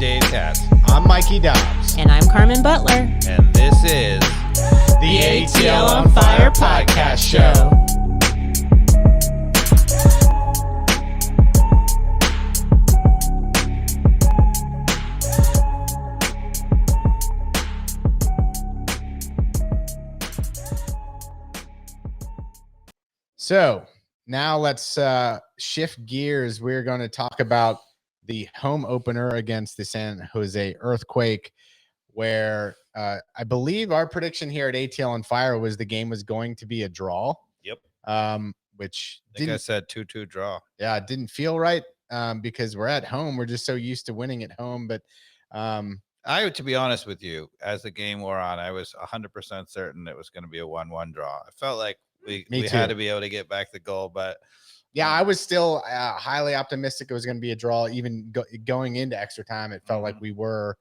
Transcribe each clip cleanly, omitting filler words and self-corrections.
Dave Katz. I'm Mikey Dobbs. And I'm Carmen Butler. And this is the ATL On Fire podcast show. So now let's shift gears. We're going to talk about the home opener against the San Jose Earthquake, where I believe our prediction here at ATL on Fire was the game was going to be a draw. Yep. Which I think I said 2-2 draw. Yeah, it didn't feel right because we're at home. We're just so used to winning at home. But to be honest with you, as the game wore on, I was 100% certain it was going to be a 1-1 draw. I felt like we had to be able to get back the goal, but yeah, I was still highly optimistic it was going to be a draw. Even going into extra time, it felt like we were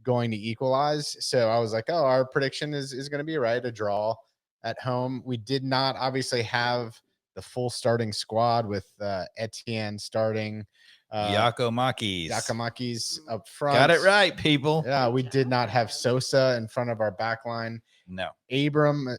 going to equalize. So I was like, oh, our prediction is going to be right, a draw at home. We did not obviously have the full starting squad with Etienne starting. Giacomakis up front. Got it right, people. Yeah, we did not have Sosa in front of our back line. No. Abram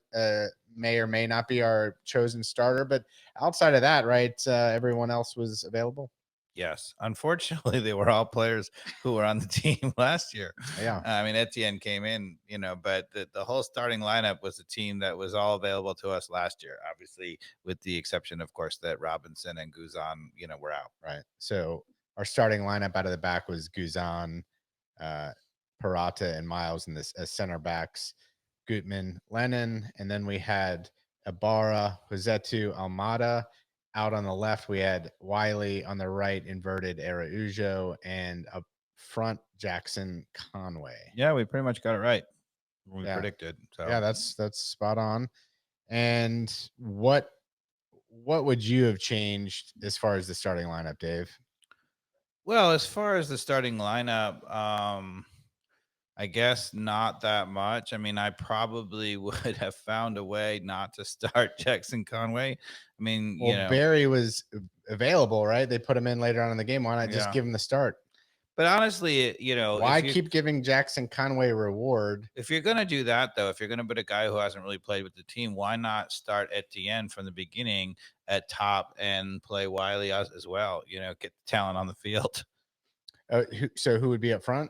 may or may not be our chosen starter, but outside of that, right, everyone else was available. Yes. Unfortunately, they were all players who were on the team last year. Yeah. I mean, Etienne came in, but the whole starting lineup was a team that was all available to us last year, obviously, with the exception, of course, that Robinson and Guzan, were out. Right. So our starting lineup out of the back was Guzan, Parata, and Miles in this as center backs, Gutman, Lennon, and then we had Ibarra, Josetu, Almada. Out on the left, we had Wiley. On the right, inverted Araujo, and up front, Jackson Conway. Yeah, we pretty much got it right. We predicted. So yeah, that's spot on. And what would you have changed as far as the starting lineup, Dave? Well, as far as the starting lineup, I guess not that much. I mean, I probably would have found a way not to start Jackson Conway. I mean, Barry was available, right? They put him in later on in the game. Why not just give him the start? But honestly, why keep giving Jackson Conway a reward? If you're going to do that, though, if you're going to put a guy who hasn't really played with the team, why not start Etienne from the beginning at top and play Wiley as well? Get the talent on the field. So who would be up front?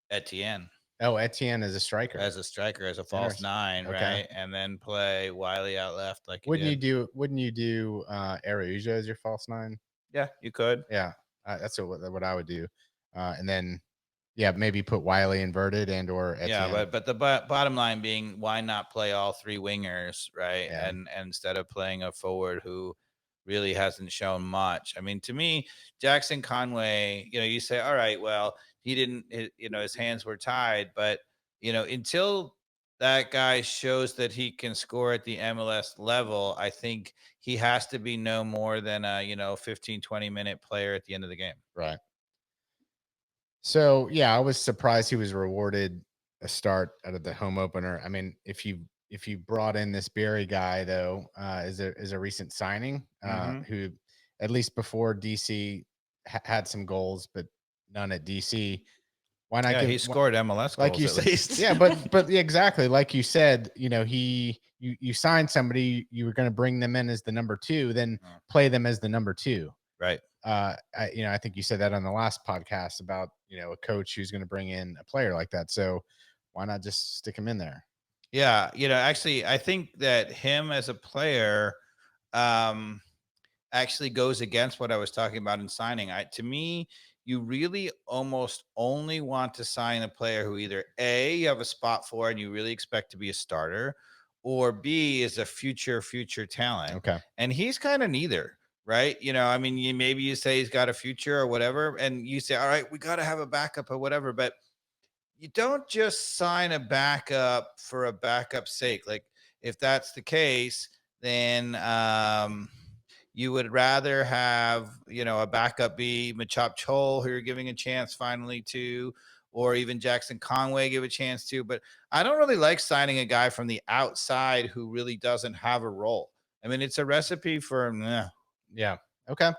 Etienne. Oh, Etienne as a striker. As a false nine, okay. Right? And then play Wiley out left. Wouldn't you do Araujo as your false nine? Yeah, you could. Yeah, that's what I would do. And then, maybe put Wiley inverted and or Etienne. Yeah, but the bottom line being, why not play all three wingers, right? Yeah. And instead of playing a forward who really hasn't shown much. I mean, to me, Jackson Conway, you say, all right, well, he didn't, his hands were tied, but, until that guy shows that he can score at the MLS level, I think he has to be no more than a, 15, 20-minute player at the end of the game. Right. So, I was surprised he was rewarded a start out of the home opener. I mean, if you brought in this Barry guy, though, is a recent signing who, at least before DC, had some goals, but none at DC. Why not? He scored MLS goals, like you at least. Yeah, but exactly like you said. You signed somebody, you were going to bring them in as the number 2, then play them as the number 2. Right. I think you said that on the last podcast about a coach who's going to bring in a player like that. So why not just stick him in there? Yeah, actually, I think that him as a player actually goes against what I was talking about in signing. To me, you really almost only want to sign a player who either A, you have a spot for and you really expect to be a starter, or B, is a future talent. Okay. And he's kind of neither, right? I mean, maybe you say he's got a future or whatever, and you say, all right, we got to have a backup or whatever, but you don't just sign a backup for a backup's sake. Like, if that's the case, then you would rather have, a backup be Machop Chol, who you're giving a chance finally to, or even Jackson Conway give a chance to. But I don't really like signing a guy from the outside who really doesn't have a role. I mean, it's a recipe for Yeah. Okay.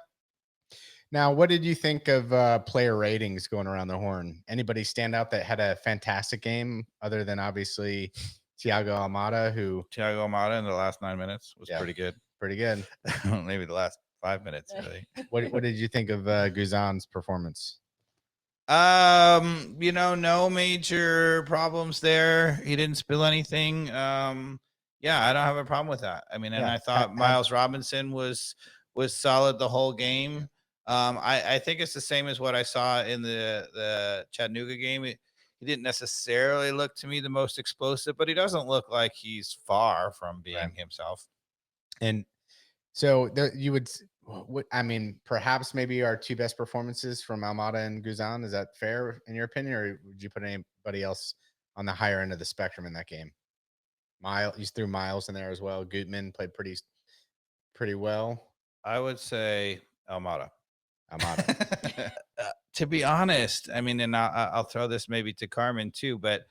Now, what did you think of player ratings going around the horn? Anybody stand out that had a fantastic game other than obviously Thiago Almada, who, Thiago Almada in the last 9 minutes was yeah, pretty good. pretty good. Maybe the last 5 minutes, really. What did you think of Guzan's performance? No major problems there. He didn't spill anything. Yeah, I don't have a problem with that. I mean, and Yeah, I thought Miles Robinson was solid the whole game. I think it's the same as what I saw in the Chattanooga game. He didn't necessarily look to me the most explosive, but he doesn't look like he's far from being Right. himself. And so there, you would, I mean, perhaps maybe our two best performances from Almada and Guzan. Is that fair in your opinion, or would you put anybody else on the higher end of the spectrum in that game? Miles, you threw Miles in there as well. Gutman played pretty well. I would say Almada. Almada. To be honest, I mean, and I'll throw this maybe to Carmen too, but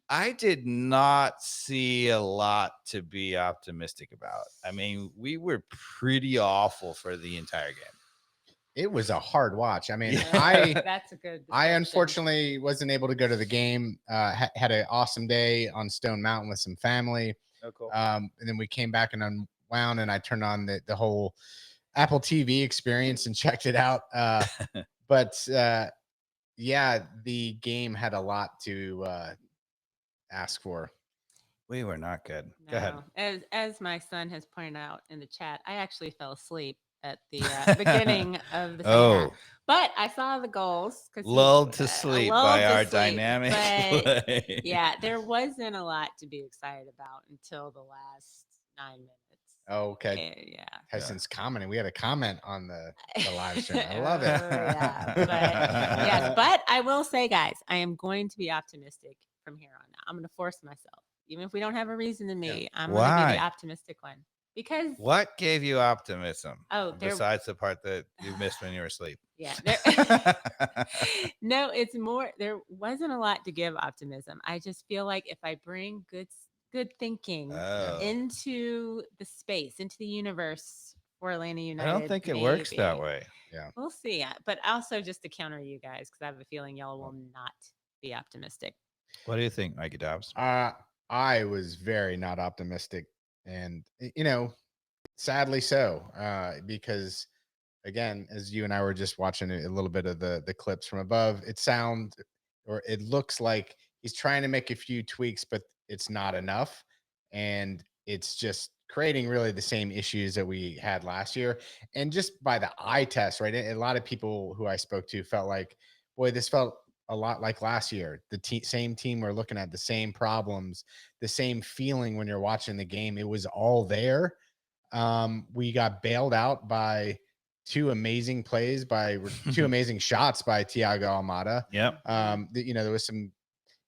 I did not see a lot to be optimistic about. I mean, we were pretty awful for the entire game. It was a hard watch. I mean, that's a good. I description. unfortunately wasn't able to go to the game. Had an awesome day on Stone Mountain with some family. Oh, cool. And then we came back and unwound, and I turned on the whole Apple TV experience and checked it out. But yeah, the game had a lot to ask for. We were not good. Go ahead. As my son has pointed out in the chat, I actually fell asleep at the beginning of the second half. But I saw the goals because lulled to sleep by our dynamic play. Yeah, there wasn't a lot to be excited about until the last 9 minutes. Oh, okay. Yeah. Tyson's commenting. We had a comment on the live stream. I love it. Yeah, but, yes, but I will say, guys, I am going to be optimistic from here on out. I'm going to force myself. Even if we don't have a reason to me, I'm going to be the optimistic one. Because what gave you optimism? Oh, besides the part that you missed when you were asleep. Yeah. No, it's more. There wasn't a lot to give optimism. I just feel like if I bring good thinking into the space, into the universe for Atlanta United, I don't think it works that way. Yeah, we'll see. But also just to counter you guys, because I have a feeling y'all will not be optimistic. What do you think, Mikey Dobbs? I was very not optimistic, and sadly so, because again, as you and I were just watching a little bit of the clips from above, it looks like he's trying to make a few tweaks, but it's not enough, and it's just creating really the same issues that we had last year. And just by the eye test, right? A lot of people who I spoke to felt like, boy, this felt a lot like last year. The same team we're looking at, the same problems, the same feeling when you're watching the game. It was all there. We got bailed out by two amazing plays by two amazing shots by Thiago Almada. Yep. There was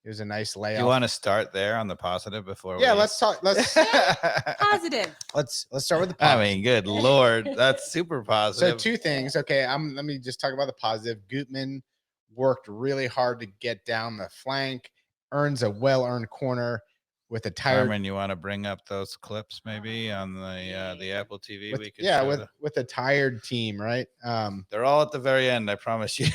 it was a nice layoff. You want to start there on the positive before? Yeah, let's talk. Let's positive. Let's start with the positive. I mean, good Lord, that's super positive. So two things. Okay, let me just talk about the positive. Gutman worked really hard to get down the flank, earns a well-earned corner with a tired. Carmen, you want to bring up those clips maybe on the Apple TV? With a tired team, right? They're all at the very end. I promise you.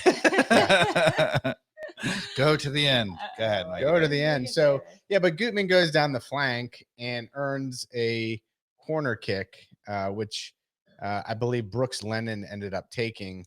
Go to the end. Go ahead, Mike. Go to the end. So yeah, but Gutman goes down the flank and earns a corner kick, which I believe Brooks Lennon ended up taking.